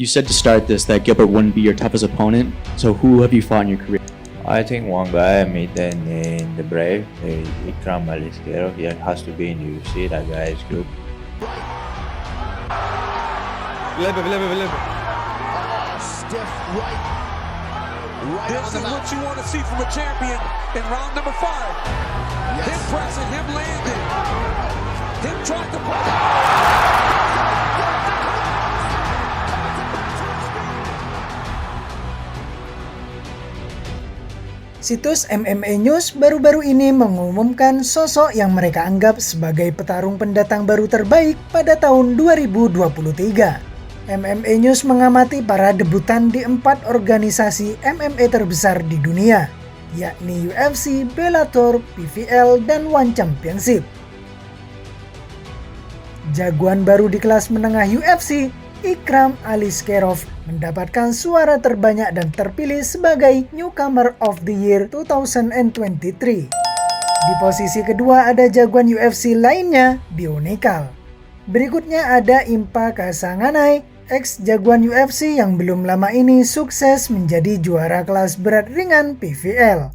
You said to start this that Gilbert wouldn't be your toughest opponent. So who have you fought in your career? I think one guy I met in the Brave, Ikram Aliskerov, he has to be in UFC. That guy is good. Stiff right. This is what you want to see from a champion in round number 5. Yes. Him pressing, him landing, him trying to push. Situs MMA News baru-baru ini mengumumkan sosok yang mereka anggap sebagai petarung pendatang baru terbaik pada tahun 2023. MMA News mengamati para debutan di 4 organisasi MMA terbesar di dunia, yakni UFC, Bellator, PFL, dan One Championship. Jagoan baru di kelas menengah UFC, Ikram Aliskerov, mendapatkan suara terbanyak dan terpilih sebagai Newcomer of the Year 2023. Di posisi kedua ada jagoan UFC lainnya, Bionikal. Berikutnya ada Impa Kasanganay, ex-jagoan UFC yang belum lama ini sukses menjadi juara kelas berat ringan PFL.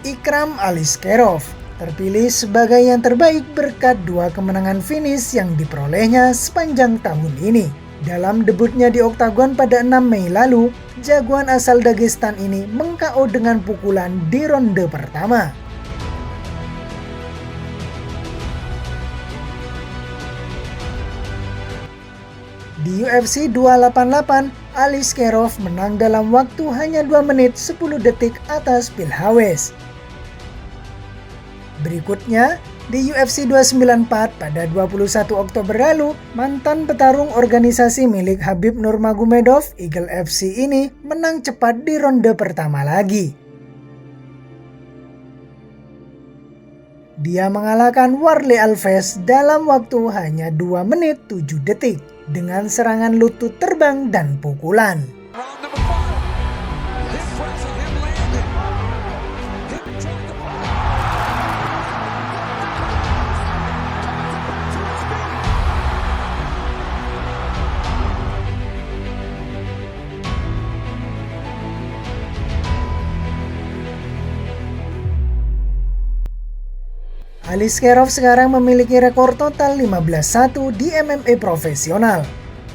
Ikram Aliskerov terpilih sebagai yang terbaik berkat 2 kemenangan finish yang diperolehnya sepanjang tahun ini. Dalam debutnya di Oktagon pada 6 Mei lalu, jagoan asal Dagestan ini meng-KO dengan pukulan di ronde pertama. Di UFC 288, Aliskerov menang dalam waktu hanya 2 menit 10 detik atas Phil Hawes. Berikutnya, di UFC 294 pada 21 Oktober lalu, mantan petarung organisasi milik Khabib Nurmagomedov, Eagle FC ini menang cepat di ronde pertama lagi. Dia mengalahkan Warlley Alves dalam waktu hanya 2 menit 7 detik dengan serangan lutut terbang dan pukulan. Aliskerov sekarang memiliki rekor total 15-1 di MMA profesional.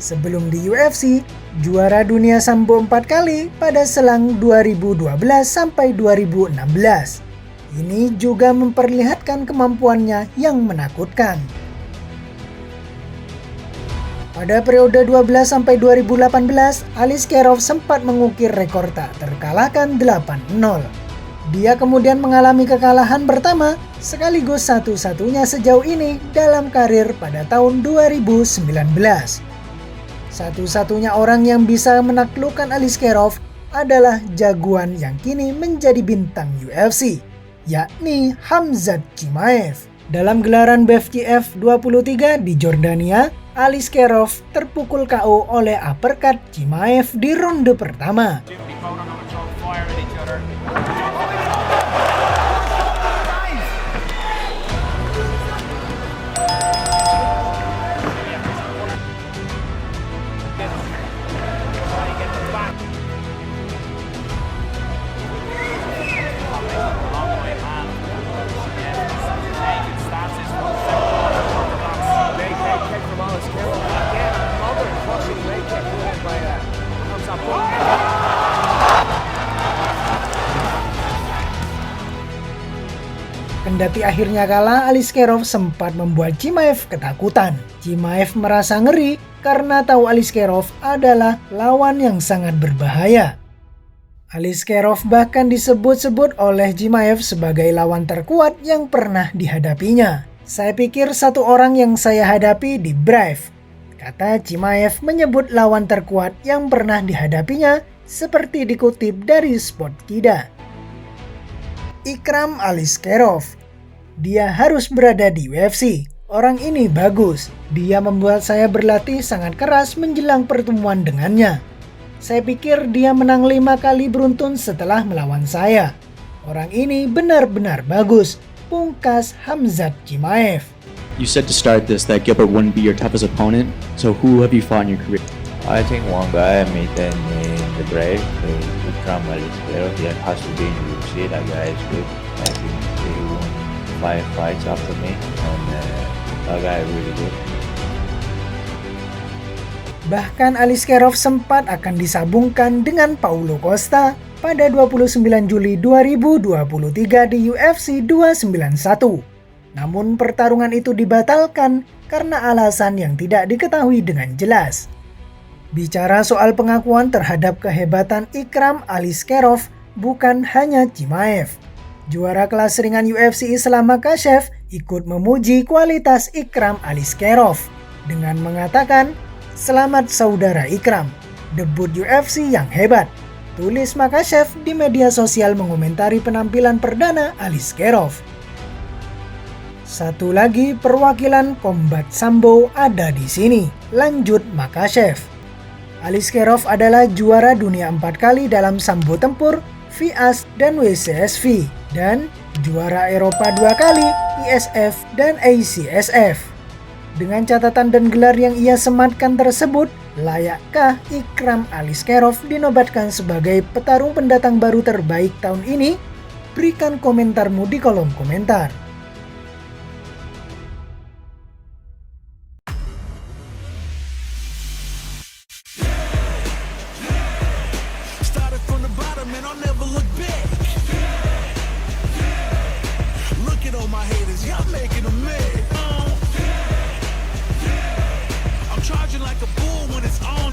Sebelum di UFC, juara dunia Sambo 4 kali pada selang 2012 sampai 2016. Ini juga memperlihatkan kemampuannya yang menakutkan. Pada periode 12 sampai 2018, Aliskerov sempat mengukir rekor tak terkalahkan 8-0. Dia kemudian mengalami kekalahan pertama sekaligus satu-satunya sejauh ini dalam karir pada tahun 2019. Satu-satunya orang yang bisa menaklukkan Aliskerov adalah jagoan yang kini menjadi bintang UFC, yakni Khamzat Chimaev. Dalam gelaran BFGF 23 di Jordania, Aliskerov terpukul KO oleh uppercut Chimaev di ronde pertama. Kendati akhirnya kalah, Aliskerov sempat membuat Chimaev ketakutan. Chimaev merasa ngeri karena tahu Aliskerov adalah lawan yang sangat berbahaya. Aliskerov bahkan disebut-sebut oleh Chimaev sebagai lawan terkuat yang pernah dihadapinya. Saya pikir satu orang yang saya hadapi di Brave, kata Chimaev menyebut lawan terkuat yang pernah dihadapinya seperti dikutip dari Sportkida. Ikram Aliskerov, dia harus berada di UFC. Orang ini bagus. Dia membuat saya berlatih sangat keras menjelang pertemuan dengannya. Saya pikir dia menang 5 kali beruntun setelah melawan saya. Orang ini benar-benar bagus, pungkas Khamzat Chimaev. You said to start this that Gilbert wouldn't be your toughest opponent. So who have you fought in your career? I think one guy I met in the Brave, Ikram Aliskerov, he has to be in UFC. That guy is good. I think he won 5 fights after me, and that guy is really good. Bahkan Aliskerov sempat akan disabungkan dengan Paulo Costa pada 29 Juli 2023 di UFC 291. Namun pertarungan itu dibatalkan karena alasan yang tidak diketahui dengan jelas. Bicara soal pengakuan terhadap kehebatan Ikram Aliskerov, bukan hanya Chimaev. Juara kelas ringan UFC Islam Makhachev ikut memuji kualitas Ikram Aliskerov dengan mengatakan, "Selamat saudara Ikram, debut UFC yang hebat," tulis Makhachev di media sosial mengomentari penampilan perdana Aliskerov. Satu lagi perwakilan Combat Sambo ada di sini, lanjut Makhachev. Aliskerov adalah juara dunia 4 kali dalam Sambo Tempur, VIAS, dan WCSV, dan juara Eropa 2 kali, ISF dan ACSF. Dengan catatan dan gelar yang ia sematkan tersebut, layakkah Ikram Aliskerov dinobatkan sebagai petarung pendatang baru terbaik tahun ini? Berikan komentarmu di kolom komentar. Started from the bottom and I'll never look back. Look at all my haters, y'all making them mad. I'm charging like a bull when it's on.